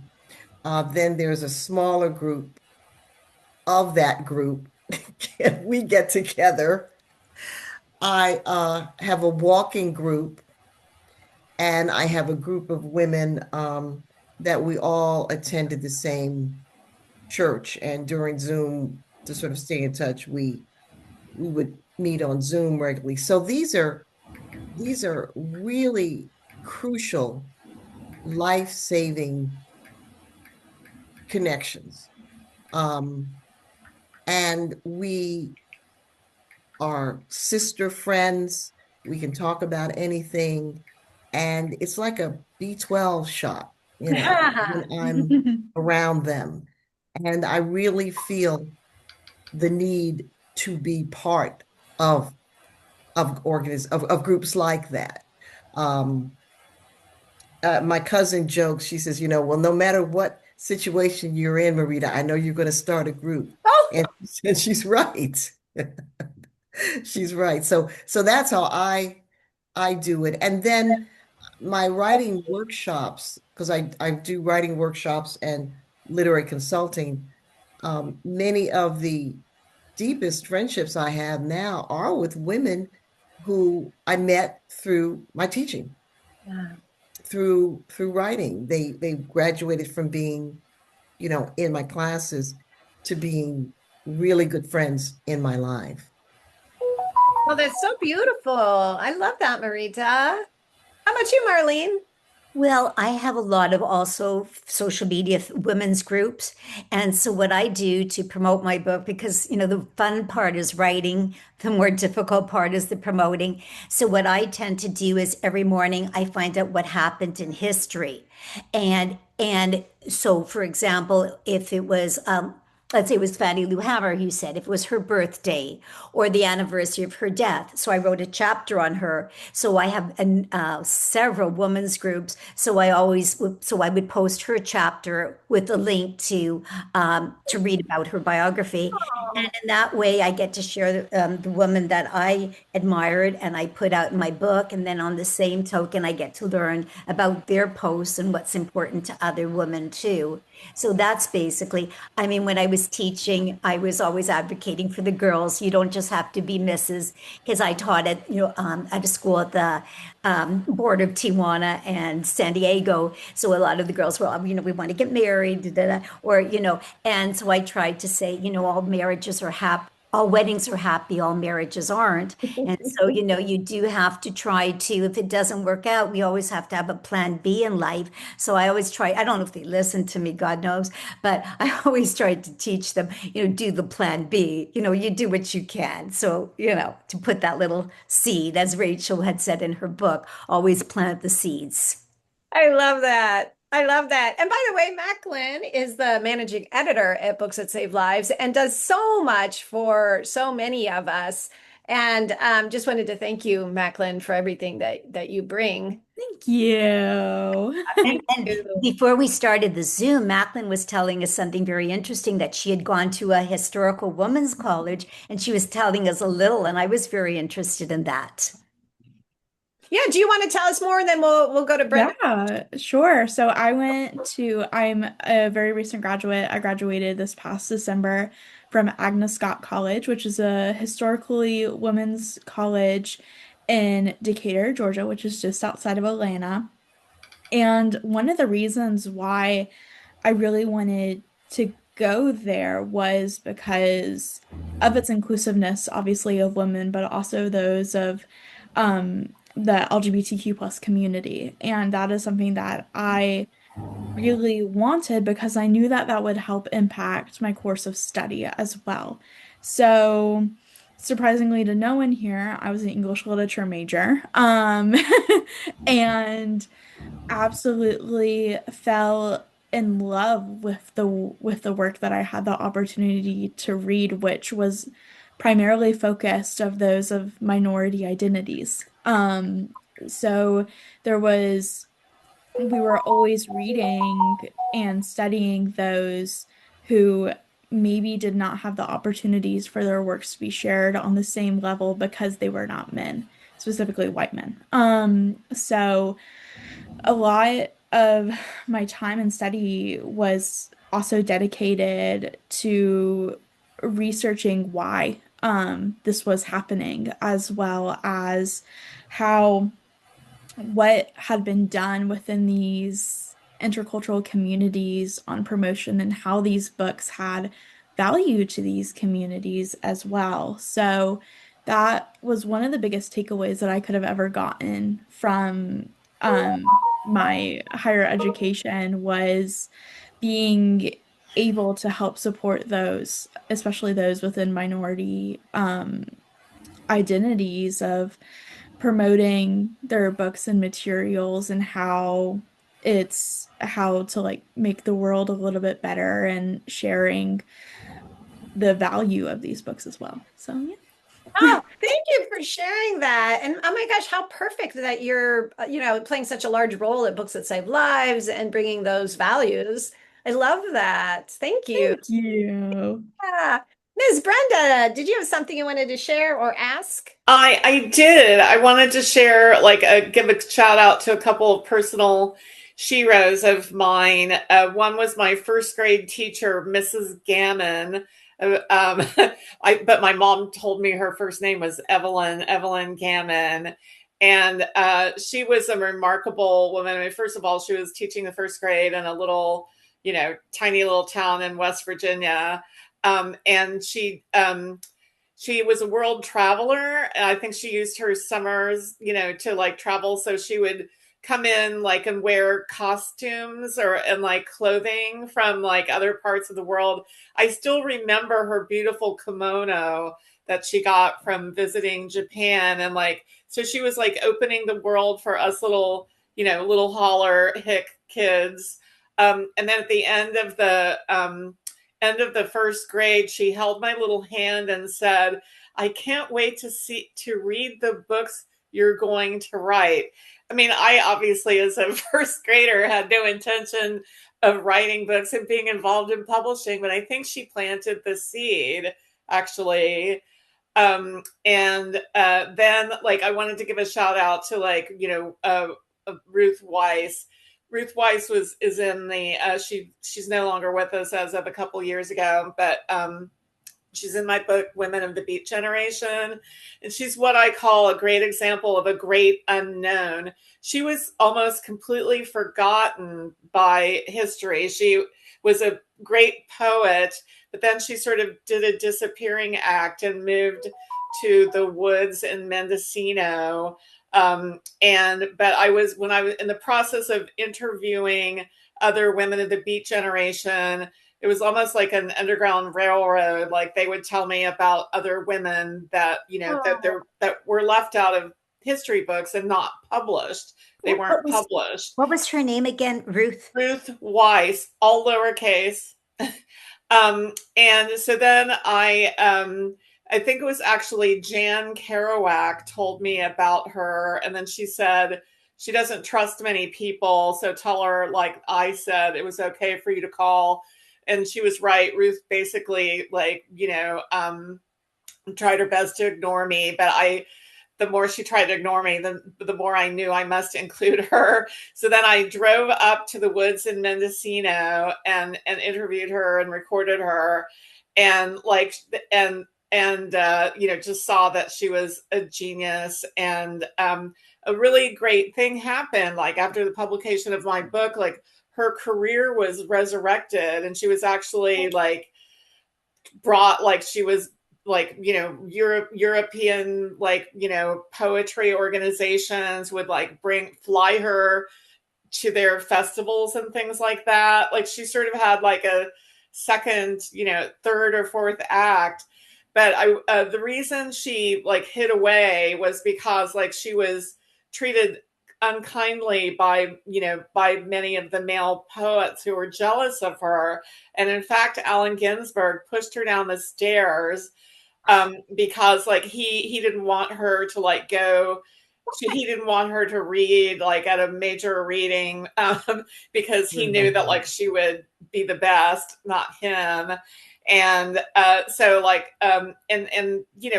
Then there's a smaller group of that group. We get together. I have a walking group, and I have a group of women that we all attended the same church. And during Zoom, to sort of stay in touch, we would meet on Zoom regularly. So these are really crucial, life-saving connections. Um, and we are sister friends. We can talk about anything. And it's like a B12 shot, when I'm around them. And I really feel the need to be part of of groups like that. Um, my cousin jokes, she says, well, no matter what situation you're in, Marita, I know you're going to start a group. Oh, And she's right. She's right. So that's how I do it. And then my writing workshops, because I do writing workshops and literary consulting, many of the deepest friendships I have now are with women who I met through my teaching, Yeah. through writing. They graduated from being, in my classes to being really good friends in my life. Well, that's so beautiful. I love that, Marita. How about you, Marlene? Well, I have a lot of also social media women's groups. And so what I do to promote my book, because, the fun part is writing, the more difficult part is the promoting. So what I tend to do is every morning I find out what happened in history. And so for example, if it was let's say it was Fannie Lou Hamer who said if it was her birthday or the anniversary of her death. So I wrote a chapter on her. So I have several women's groups. So I would post her chapter with a link to read about her biography. And in that way, I get to share the woman that I admired and I put out in my book. And then on the same token, I get to learn about their posts and what's important to other women too. So that's basically, I mean, when I was teaching, I was always advocating for the girls. You don't just have to be Mrs. Because I taught at a school at the board of Tijuana and San Diego. So a lot of the girls were, we want to get married, da, da, da, or, and so I tried to say, all marriages are happy. All weddings are happy, all marriages aren't. And so, you do have to try to, if it doesn't work out, we always have to have a plan B in life. So I always try, I don't know if they listen to me, God knows, but I always tried to teach them, do the plan B, you do what you can. So, to put that little seed, as Rachel had said in her book, always plant the seeds. I love that. I love that. And by the way, Macklin is the managing editor at Books That Save Lives and does so much for so many of us. And just wanted to thank you, Macklin, for everything that you bring. Thank you. And before we started the Zoom, Macklin was telling us something very interesting that she had gone to a historical women's college and she was telling us a little, and I was very interested in that. Yeah, do you want to tell us more and then we'll go to Brenda? Yeah, sure. So I'm a very recent graduate. I graduated this past December from Agnes Scott College, which is a historically women's college in Decatur, Georgia, which is just outside of Atlanta. And one of the reasons why I really wanted to go there was because of its inclusiveness, obviously, of women, but also those of the LGBTQ plus community. And that is something that I really wanted because I knew that that would help impact my course of study as well. So, surprisingly to no one here, I was an English literature major. And absolutely fell in love with the work that I had the opportunity to read, which was primarily focused of those of minority identities. So there was we were always reading and studying those who maybe did not have the opportunities for their works to be shared on the same level because they were not men, specifically white men. So a lot of my time and study was also dedicated to researching why this was happening, as well as how what had been done within these intercultural communities on promotion and how these books had value to these communities as well. So that was one of the biggest takeaways that I could have ever gotten from my higher education was being able to help support those, especially those within minority identities of promoting their books and materials and how to like make the world a little bit better and sharing the value of these books as well. So yeah. Oh, thank you for sharing that. And oh my gosh, how perfect that you're, playing such a large role at Books That Save Lives and bringing those values. I love that. Thank you. Thank you. Yeah. Ms. Brenda, did you have something you wanted to share or ask? I did. I wanted to share, like, give a shout out to a couple of personal sheroes of mine. One was my first grade teacher, Mrs. Gammon. But my mom told me her first name was Evelyn Gammon. And she was a remarkable woman. I mean, first of all, she was teaching the first grade in a little, tiny little town in West Virginia. And she was a world traveler. And I think she used her summers, to like travel. So she would come in like and wear costumes and like clothing from like other parts of the world. I still remember her beautiful kimono that she got from visiting Japan. And like, so she was like opening the world for us little holler hick kids. And then at the end of the first grade, she held my little hand and said, "I can't wait to read the books you're going to write." I mean, I obviously, as a first grader, had no intention of writing books and being involved in publishing, but I think she planted the seed, actually. And then, like, I wanted to give a shout out to, like, Ruth Weiss. Ruth Weiss is in the she's no longer with us as of a couple years ago, but she's in my book Women of the Beat Generation, and she's what I call a great example of a great unknown. She was almost completely forgotten by history. She was a great poet, but then she sort of did a disappearing act and moved to the woods in Mendocino. But when I was in the process of interviewing other women of the Beat Generation, it was almost like an underground railroad. Like, they would tell me about other women that, that were left out of history books and not published. They weren't published. What was her name again? Ruth? Ruth Weiss, all lowercase. And so then I think it was actually Jan Kerouac told me about her. And then she said she doesn't trust many people. So tell her, like I said, it was okay for you to call. And she was right. Ruth basically, like, tried her best to ignore me. But the more she tried to ignore me, the more I knew I must include her. So then I drove up to the woods in Mendocino and interviewed her and recorded her, and just saw that she was a genius. And a really great thing happened. Like, after the publication of my book, like, her career was resurrected, and she was actually like brought, like, she was like, European, like, poetry organizations would like fly her to their festivals and things like that. Like, she sort of had like a second, third or fourth act. But the reason she like hid away was because, like, she was treated unkindly by many of the male poets who were jealous of her. And in fact, Allen Ginsberg pushed her down the stairs because, like, he didn't want her to like go. He didn't want her to read like at a major reading because he knew that, like, she would be the best, not him. And so, like, and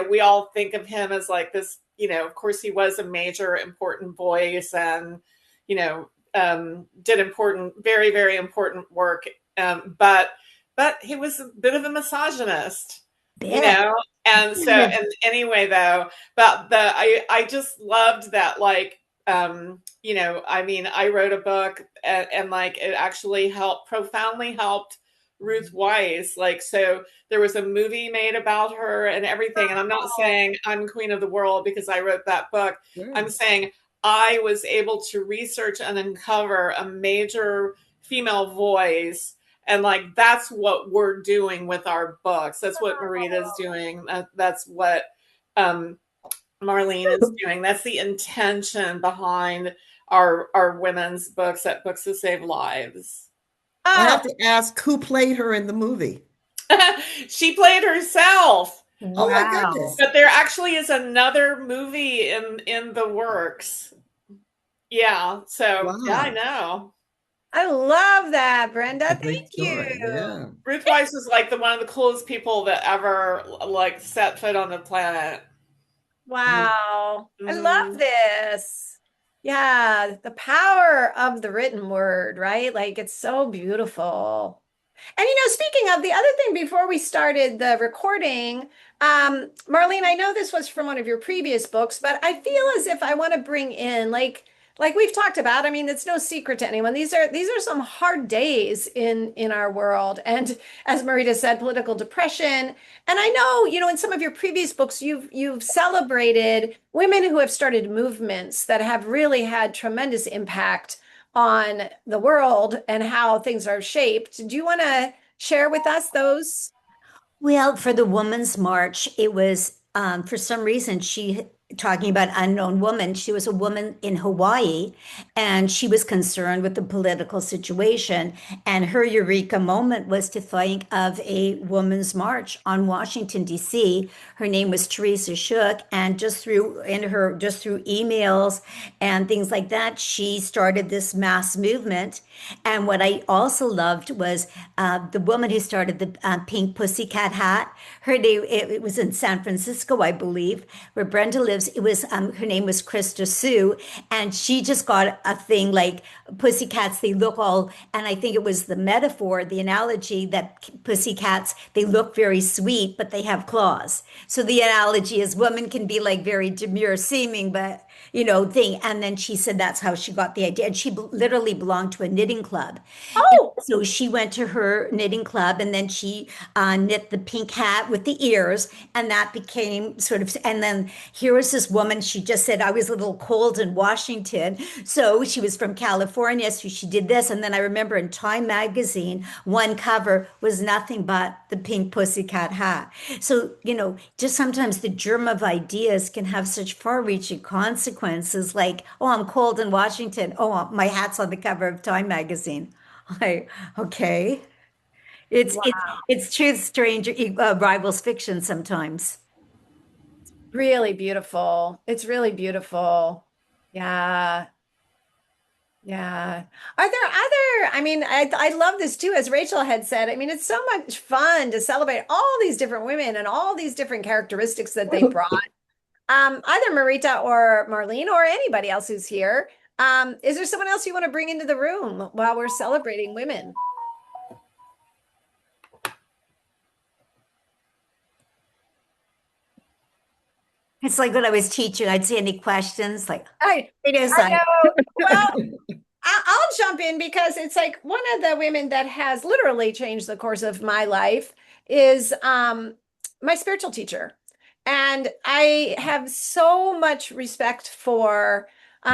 we all think of him as like this. Of course, he was a major, important voice, and did important, very, very important work. But he was a bit of a misogynist, And so, and anyway, though, but I just loved that, like, I mean, I wrote a book, and like, it actually profoundly helped Ruth Weiss. Like, so there was a movie made about her and everything. And I'm not saying I'm queen of the world because I wrote that book. I'm saying I was able to research and uncover a major female voice. And like, that's what we're doing with our books. That's what Marita's doing. That's what Marlene is doing. That's the intention behind our women's books at Books to Save Lives. I have to ask, who played her in the movie? She played herself. Oh my goodness. But there actually is another movie in the works. Yeah. So yeah, I know. I love that, Brenda. A Thank great story. you. Yeah. Ruth Weiss is like the one of the coolest people that ever like set foot on the planet. Wow. I love Mhm. this. Yeah, the power of the written word, right? Like it's so beautiful. And speaking of the other thing before we started the recording, Marlene, I know this was from one of your previous books, but I feel as if I want to bring in like we've talked about. I mean, it's no secret to anyone. These are some hard days in our world. And as Marita said, political depression. And I know, in some of your previous books, you've celebrated women who have started movements that have really had tremendous impact on the world and how things are shaped. Do you want to share with us those? Well, for the Women's March, it was for some reason she talking about unknown woman. She was a woman in Hawaii, and she was concerned with the political situation. And her eureka moment was to think of a women's march on Washington D.C. Her name was Teresa Shook, and just through emails and things like that, she started this mass movement. And what I also loved was the woman who started the Pink Pussycat hat. Her name, it was in San Francisco, I believe, where Brenda lives. It was her name was Krista Sue, and she just got a thing like pussycats. They look all, and I think it was the metaphor, the analogy that pussycats they look very sweet, but they have claws. So the analogy is women can be like very demure seeming, but thing. And then she said that's how she got the idea. And she literally belonged to a knitting club. And Oh, so she went to her knitting club and then she knit the pink hat with the ears. And that became sort of, and then here was this woman. She just said, I was a little cold in Washington. So she was from California. So she did this. And then I remember in Time magazine, one cover was nothing but the pink pussycat hat. So, just sometimes the germ of ideas can have such far reaching consequences like, oh, I'm cold in Washington. Oh, my hat's on the cover of Time magazine. Like, okay. It's it's wow. it's truth stranger rivals fiction sometimes. Really beautiful. It's really beautiful. Yeah. Yeah. Are there other, I mean, I love this too, as Rachel had said. I mean, it's so much fun to celebrate all these different women and all these different characteristics that they brought. Either Marita or Marlene or anybody else who's here. Is there someone else you want to bring into the room while we're celebrating women? It's like when I was teaching, I'd see any questions like, I it is I like, know. Well, I'll jump in because it's like one of the women that has literally changed the course of my life is my spiritual teacher. And I have so much respect for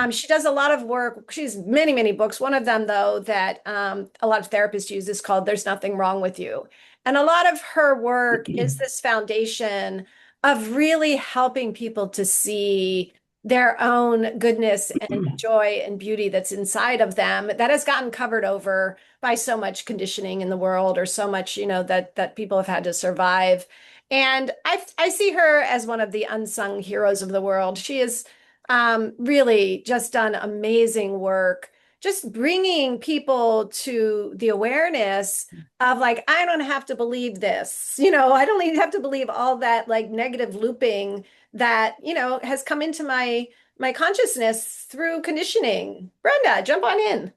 she does a lot of work. She's many, many books. One of them, though, that a lot of therapists use is called There's Nothing Wrong with You. And a lot of her work is this foundation of really helping people to see their own goodness and joy and beauty that's inside of them that has gotten covered over by so much conditioning in the world or so much, that people have had to survive. And I see her as one of the unsung heroes of the world. She has really just done amazing work, just bringing people to the awareness of like, I don't have to believe this. I don't even have to believe all that like negative looping that, has come into my consciousness through conditioning. Brenda, jump on in.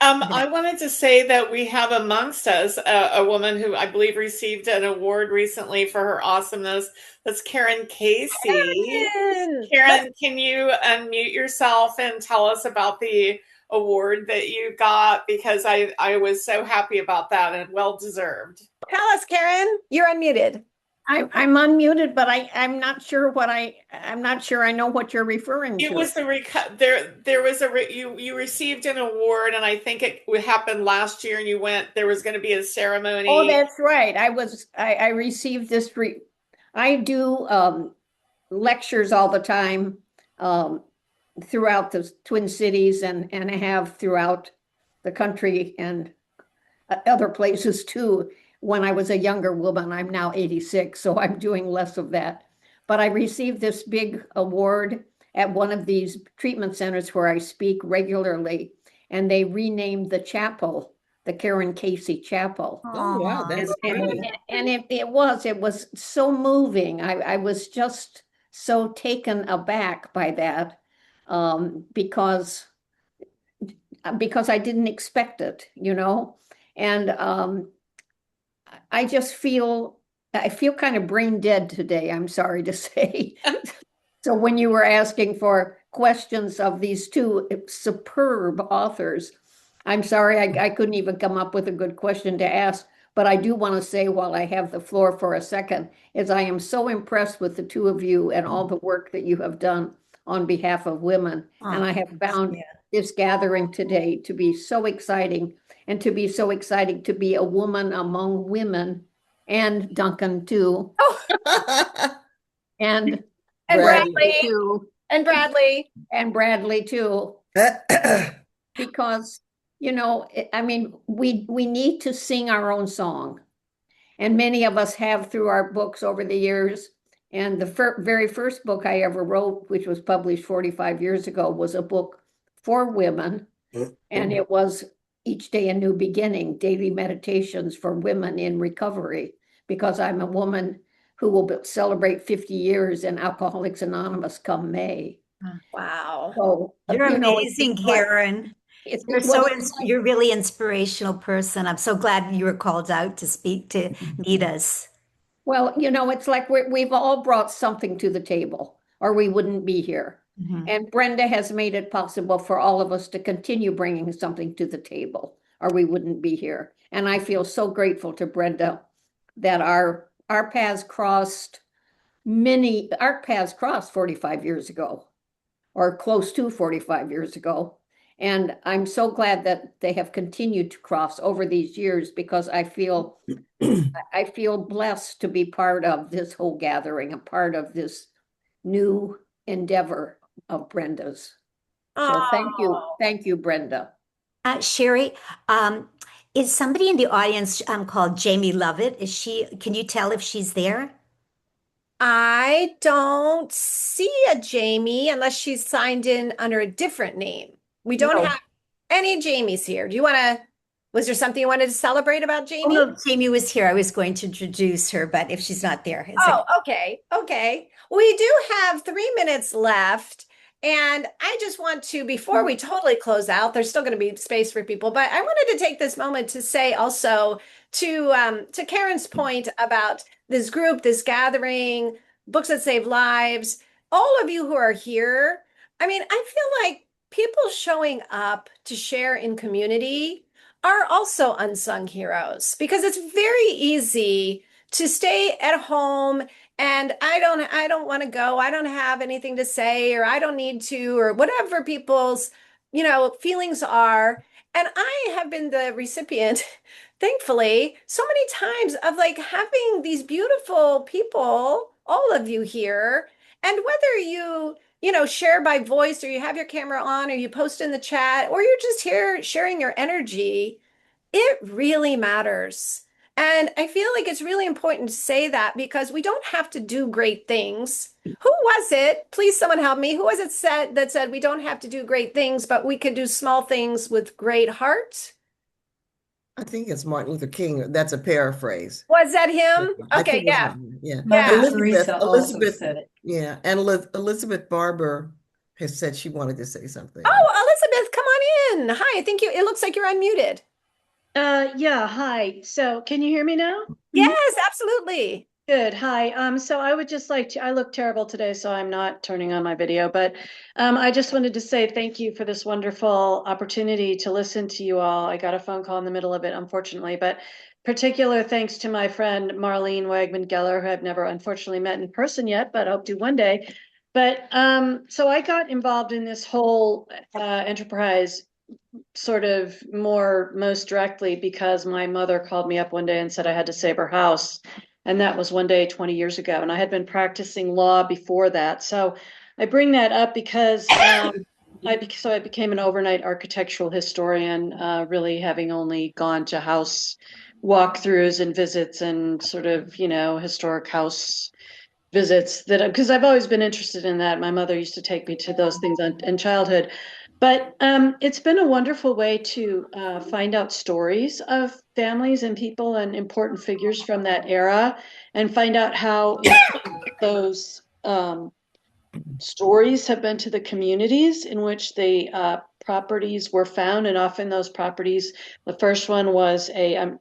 I wanted to say that we have amongst us a woman who I believe received an award recently for her awesomeness. That's Karen Casey. Karen, Karen, can you unmute yourself and tell us about the award that you got? Because I was so happy about that and well deserved. tell us, Karen, you're unmuted. I'm unmuted, but I'm not sure I know what you're referring It to. was there was you received an award, and I think it happened last year, and you went, there was going to be a ceremony. Oh, that's right. I received I do lectures all the time throughout the Twin Cities and I have throughout the country and other places too. When I was a younger woman, I'm now 86, so I'm doing less of that. But I received this big award at one of these treatment centers where I speak regularly. and they renamed the chapel the Karen Casey Chapel. Oh, wow, Aw. that's And, great. it was so moving. I was just so taken aback by that, because I didn't expect it, and I just I feel kind of brain dead today, I'm sorry to say. So when you were asking for questions of these two superb authors, I'm sorry I couldn't even come up with a good question to ask. But I do want to say, while I have the floor for a second, is I am so impressed with the two of you and all the work that you have done on behalf of women. And I have found this gathering today to be so exciting, and to be so exciting to be a woman among women, and Duncan too, and And Bradley. Bradley Bradley, too, and Bradley. and Bradley too, because I mean, we need to sing our own song, and many of us have through our books over the years. And the very first book I ever wrote, which was published 45 years ago, was a book for women, and it was Each Day a New Beginning, Daily Meditations for Women in Recovery, because I'm a woman who will celebrate 50 years in Alcoholics Anonymous come May. Wow. So, You're it's amazing, like, Karen. it's, You're well, you're a really inspirational person. I'm so glad you were called out to speak to meet us. well, it's like we've all brought something to the table, or we wouldn't be here. Mhm. And Brenda has made it possible for all of us to continue bringing something to the table, or we wouldn't be here. And I feel so grateful to Brenda that our paths crossed 45 years ago, or close to 45 years ago. And I'm so glad that they have continued to cross over these years, because I feel blessed to be part of this whole gathering, a part of this new endeavor of Brenda's. So Oh, thank you, Brenda. Sherry, is somebody in the audience called Jamie Lovett? Can you tell if she's there? I don't see a Jamie unless she's signed in under a different name. We don't No, have any Jamies here. Was there something you wanted to celebrate about Oh, Jamie? no, Jamie was here. I was going to introduce her, but if she's not there, it's Oh, okay. okay. Okay. We do have 3 minutes left. And I just want to, before we totally close out, there's still going to be space for people, but I wanted to take this moment to say also to Karen's point about this group, this gathering, books that save lives, all of you who are here. I mean, I feel like people showing up to share in community are also unsung heroes, because it's very easy to stay at home and I don't want to go. I don't have anything to say, or I don't need to, or whatever people's, feelings are. And I have been the recipient, thankfully, so many times of like having these beautiful people, all of you here, and whether share by voice, or you have your camera on, or you post in the chat, or you're just here sharing your energy, it really matters. And I feel like it's really important to say that, because we don't have to do great things. Who was it? Please, someone help me. Who was it that said we don't have to do great things, but we could do small things with great heart? I think it's Martin Luther King. That's a paraphrase. Was that him? I Okay, think it's yeah. Martin. Yeah. Mother Yeah. Teresa also Elizabeth, said it. yeah. And Elizabeth Barber has said she wanted to say something. Oh, Elizabeth, come on in. Hi, it looks like you're unmuted. Yeah, hi. So can you hear me now? Yes, absolutely. Good. Hi. So I would just like to, I look terrible today, so I'm not turning on my video, but I just wanted to say thank you for this wonderful opportunity to listen to you all. I got a phone call in the middle of it, unfortunately, but particular thanks to my friend Marlene Wagman-Geller, who I've never unfortunately met in person yet, but hope to one day. But so I got involved in this whole enterprise sort of most directly because my mother called me up one day and said I had to save her house. And that was one day 20 years ago. And I had been practicing law before that. So I bring that up because I became an overnight architectural historian, really having only gone to house walkthroughs and visits and sort of, historic house visits, that because I've always been interested in that. My mother used to take me to those things in childhood. But it's been a wonderful way to find out stories of families and people and important figures from that era and find out how important those stories have been to the communities in which the properties were found. And often those properties, the first one was I've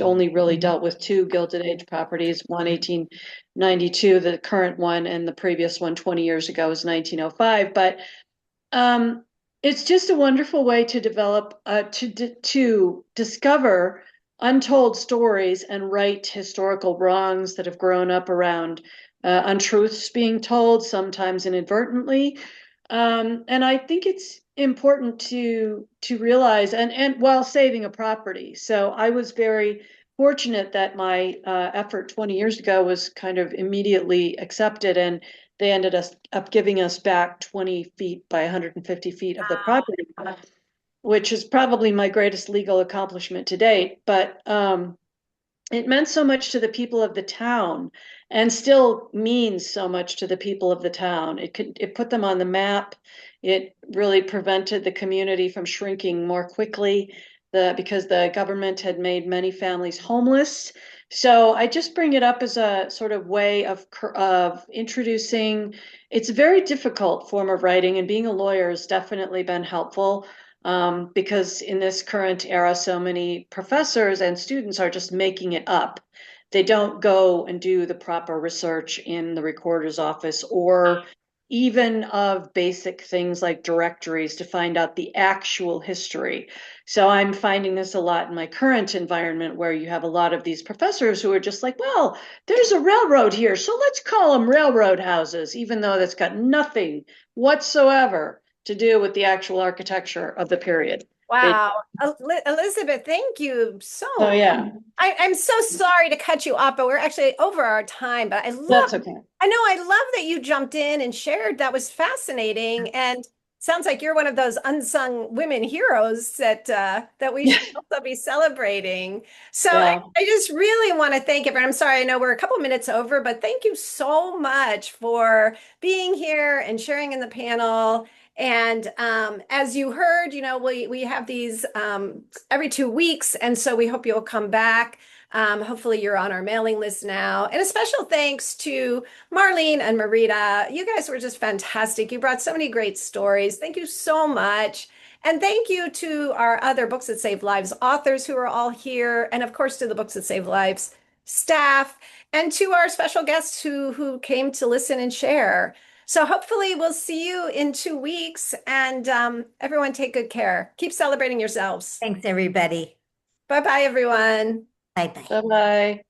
only really dealt with two Gilded Age properties, one 1892, the current one, and the previous one 20 years ago was 1905. But it's just a wonderful way to develop, to discover untold stories and right historical wrongs that have grown up around untruths being told, sometimes inadvertently. And I think it's important to realize, and while saving a property. So I was very fortunate that my effort 20 years ago was kind of immediately accepted, and they ended up giving us back 20 feet by 150 feet of the property, which is probably my greatest legal accomplishment to date. But it meant so much to the people of the town and still means so much to the people of the town. It put them on the map. It really prevented the community from shrinking more quickly because the government had made many families homeless. So I just bring it up as a sort of way of introducing. It's a very difficult form of writing, and being a lawyer has definitely been helpful. Because in this current era, so many professors and students are just making it up. They don't go and do the proper research in the recorder's office or even of basic things like directories to find out the actual history. So I'm finding this a lot in my current environment, where you have a lot of these professors who are just like, well, there's a railroad here, so let's call them railroad houses, even though that's got nothing whatsoever to do with the actual architecture of the period. Wow. Elizabeth, thank you so So much. yeah, I'm so sorry to cut you off, but we're actually over our time. But that's okay. I love that you jumped in and shared. That was fascinating. And sounds like you're one of those unsung women heroes that we should also be celebrating. So Yeah. I just really want to thank everyone. I'm sorry, I know we're a couple minutes over, but thank you so much for being here and sharing in the panel. And as you heard, we have these every 2 weeks, and so we hope you'll come back. Hopefully, you're on our mailing list now. And a special thanks to Marlene and Marita. You guys were just fantastic. You brought so many great stories. Thank you so much. And thank you to our other Books That Save Lives authors who are all here, and of course to the Books That Save Lives staff, and to our special guests who came to listen and share. So hopefully we'll see you in 2 weeks, and everyone take good care. Keep celebrating yourselves. Thanks, everybody. Bye-bye, everyone. Bye bye. Bye bye.